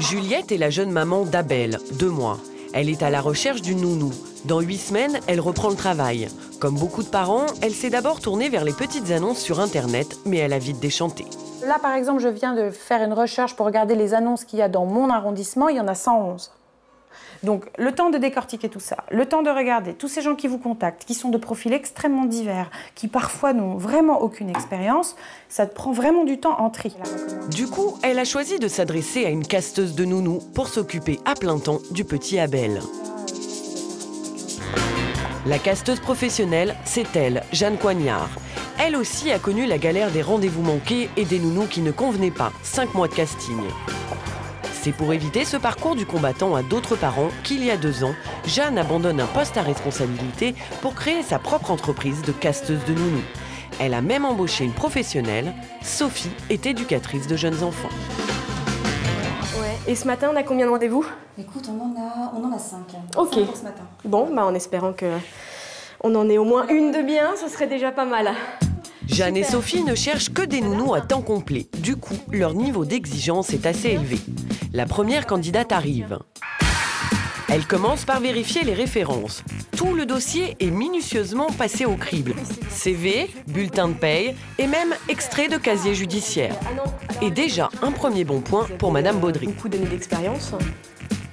Juliette est la jeune maman d'Abel, 2 mois. Elle est à la recherche d'une nounou. Dans 8 semaines, elle reprend le travail. Comme beaucoup de parents, elle s'est d'abord tournée vers les petites annonces sur Internet, mais elle a vite déchanté. Là, par exemple, je viens de faire une recherche pour regarder les annonces qu'il y a dans mon arrondissement. Il y en a 111. Donc, le temps de décortiquer tout ça, le temps de regarder tous ces gens qui vous contactent, qui sont de profils extrêmement divers, qui parfois n'ont vraiment aucune expérience, ça te prend vraiment du temps en tri. Du coup, elle a choisi de s'adresser à une casteuse de nounous pour s'occuper à plein temps du petit Abel. La casteuse professionnelle, c'est elle, Jeanne Coignard. Elle aussi a connu la galère des rendez-vous manqués et des nounous qui ne convenaient pas, 5 mois de casting. C'est pour éviter ce parcours du combattant à d'autres parents qu'il y a 2 ans, Jeanne abandonne un poste à responsabilité pour créer sa propre entreprise de casteuse de nounous. Elle a même embauché une professionnelle. Sophie est éducatrice de jeunes enfants. Ouais. Et ce matin, on a combien de rendez-vous? Écoute, on en a 5. Ok. 5 pour ce matin. Bon, bah en espérant que on en ait au moins une de bien, ce serait déjà pas mal. Jeanne et Sophie ne cherchent que des nounous à temps complet. Du coup, leur niveau d'exigence est assez élevé. La première candidate arrive. Elle commence par vérifier les références. Tout le dossier est minutieusement passé au crible. CV, bulletin de paye et même extrait de casier judiciaire. Et déjà un premier bon point pour Madame Baudry. Beaucoup d'années d'expérience.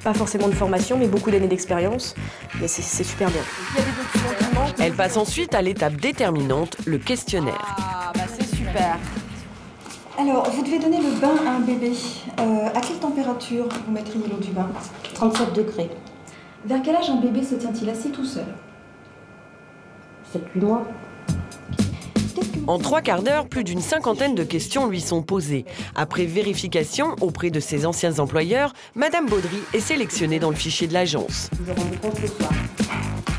Pas forcément de formation, mais beaucoup d'années d'expérience. Mais c'est super bien. Il y a des documents qui manquent. Elle passe ensuite à l'étape déterminante, le questionnaire. Ah, bah c'est super. Alors, vous devez donner le bain à un bébé. À quelle température vous mettriez l'eau du bain? 37 degrés. Vers quel âge un bébé se tient-il assis tout seul? 7-8 mois. En 3 quarts d'heure, plus d'une 50aine de questions lui sont posées. Après vérification auprès de ses anciens employeurs, Madame Baudry est sélectionnée dans le fichier de l'agence. Je vous rends compte ce soir.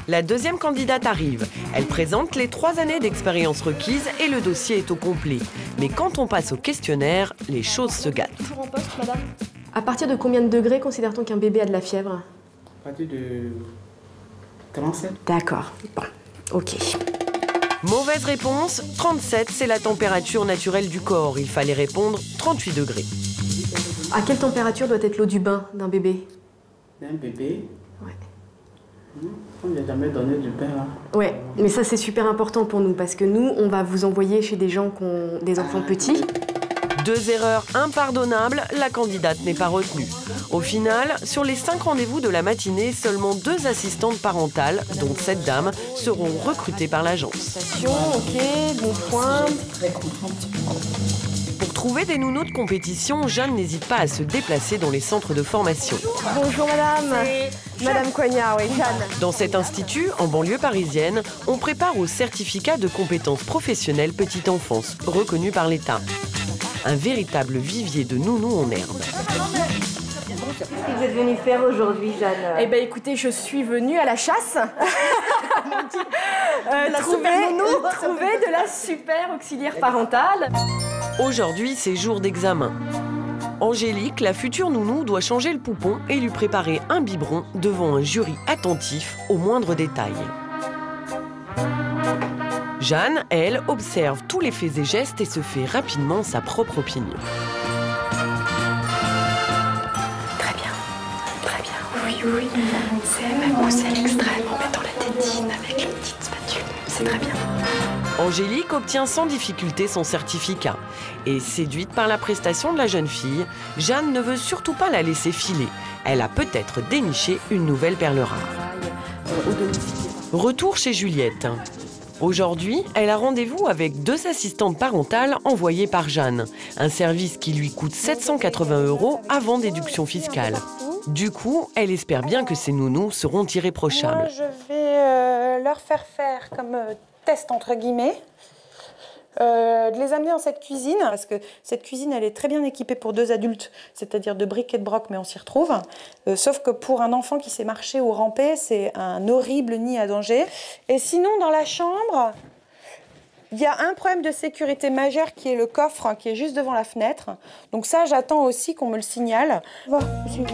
La deuxième candidate arrive. Elle présente les 3 années d'expérience requises et le dossier est au complet. Mais quand on passe au questionnaire, les choses se gâtent. Toujours en poste, madame? À partir de combien de degrés considère-t-on qu'un bébé a de la fièvre? À partir de 37. D'accord. Bon, ok. Mauvaise réponse, 37, c'est la température naturelle du corps. Il fallait répondre 38 degrés. À quelle température doit être l'eau du bain d'un bébé? D'un bébé? Ouais. On ne lui a jamais donné du pain, là. Ouais, mais ça c'est super important pour nous parce que nous, on va vous envoyer chez des gens qui ont des enfants petits. 2 erreurs impardonnables, la candidate n'est pas retenue. Au final, sur les 5 rendez-vous de la matinée, seulement 2 assistantes parentales, dont cette dame, seront recrutées par l'agence. Ok, bon point. Très contente. Pour trouver des nounous de compétition, Jeanne n'hésite pas à se déplacer dans les centres de formation. Bonjour madame. Madame Coignard, oui, Jeanne. Dans cet institut, en banlieue parisienne, on prépare au certificat de compétences professionnelles petite enfance, reconnu par l'État. Un véritable vivier de nounous en herbe. Qu'est-ce que vous êtes venue faire aujourd'hui, Jeanne? Eh bien écoutez, je suis venue à la chasse. Trouver de la super auxiliaire parentale. Aujourd'hui, c'est jour d'examen. Angélique, la future nounou, doit changer le poupon et lui préparer un biberon devant un jury attentif aux moindres détails. Jeanne, elle, observe tous les faits et gestes et se fait rapidement sa propre opinion. Très bien, très bien. Oui, c'est même poussé à l'extrême en mettant la tétine avec une petite spatule. C'est très bien. Angélique obtient sans difficulté son certificat. Et séduite par la prestation de la jeune fille, Jeanne ne veut surtout pas la laisser filer. Elle a peut-être déniché une nouvelle perle rare. Retour chez Juliette. Aujourd'hui, elle a rendez-vous avec 2 assistantes parentales envoyées par Jeanne. Un service qui lui coûte 780 € avant déduction fiscale. Du coup, elle espère bien que ces nounous seront irréprochables. Moi, je vais leur faire comme test, entre guillemets, de les amener dans cette cuisine, parce que cette cuisine, elle est très bien équipée pour 2 adultes, c'est-à-dire de briques et de broc, mais on s'y retrouve. Sauf que pour un enfant qui sait marcher ou ramper, c'est un horrible nid à danger. Et sinon, dans la chambre, il y a un problème de sécurité majeur qui est le coffre, qui est juste devant la fenêtre. Donc ça, j'attends aussi qu'on me le signale.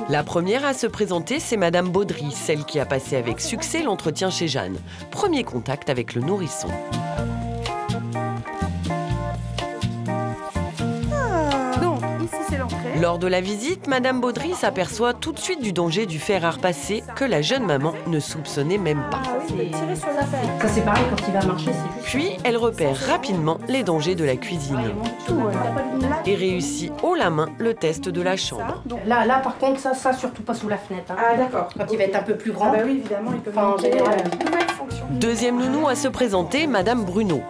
La première à se présenter, c'est Madame Baudry, celle qui a passé avec succès l'entretien chez Jeanne. Premier contact avec le nourrisson. Lors de la visite, Madame Baudry s'aperçoit tout de suite du danger du fer à repasser que la jeune maman ne soupçonnait même pas. Ça c'est pareil, quand il va marcher, c'est juste... Puis, elle repère rapidement les dangers de la cuisine et réussit haut la main le test de la chambre. Là par contre, ça surtout pas sous la fenêtre. Hein. Ah d'accord. Quand il va être un peu plus grand. Ah bah oui, évidemment, il peut Enfin, en général. nouvelle fonction. Deuxième nounou à se présenter, Madame Bruno.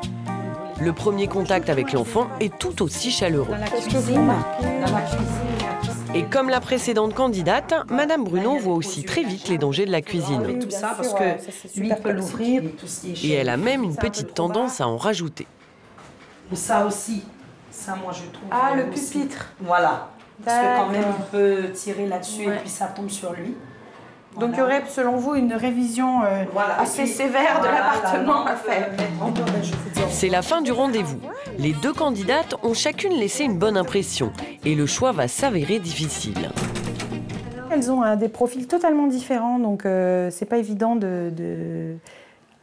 Le premier contact avec l'enfant est tout aussi chaleureux. Et comme la précédente candidate, Madame Bruno voit aussi très vite les dangers de la cuisine. Tout ça, parce que lui, il peut l'ouvrir. Et elle a même une petite tendance à en rajouter. Ça aussi, ça moi je trouve. Ah, le aussi. pupitre. Voilà. Parce que quand même, D'accord. il peut tirer là-dessus et puis ça tombe sur lui. Donc il y aurait, selon vous, une révision assez sévère de l'appartement à faire. C'est la fin du rendez-vous. Les deux candidates ont chacune laissé une bonne impression et le choix va s'avérer difficile. Elles ont des profils totalement différents, donc c'est pas évident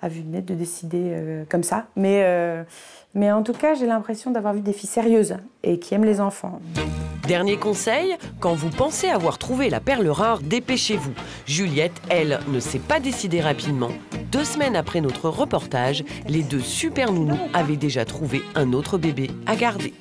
à vue de nez de décider comme ça. Mais en tout cas, j'ai l'impression d'avoir vu des filles sérieuses et qui aiment les enfants. Dernier conseil, quand vous pensez avoir trouvé la perle rare, dépêchez-vous. Juliette, elle, ne s'est pas décidée rapidement. 2 semaines après notre reportage, les deux super nounous avaient déjà trouvé un autre bébé à garder.